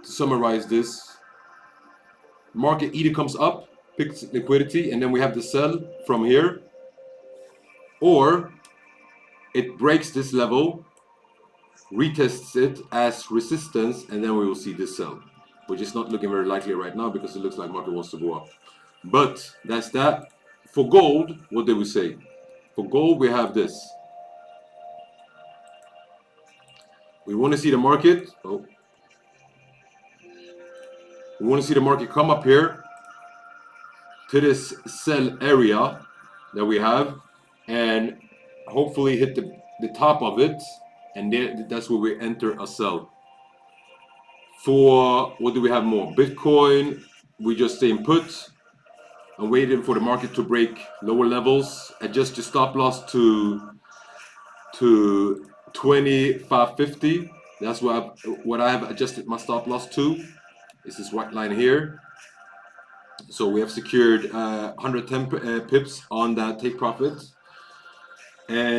to summarize this, market either comes up, picks liquidity, and then we have the sell from here, or it breaks this level, retests it as resistance, and then we will see this sell, which is not looking very likely right now because it looks like market wants to go up. But that's that. For gold, what did we say? For gold, we have this. We want to see the market. Oh. We want to see the market come up here to this sell area that we have and hopefully hit the top of it, and then that's where we enter a sell. For what do we have more? Bitcoin, we just stay in put and waiting for the market to break lower levels. Adjust your stop loss to 2550. That's what I have adjusted my stop loss to. Is this white line here. So we have secured 110 pips on that take profit, and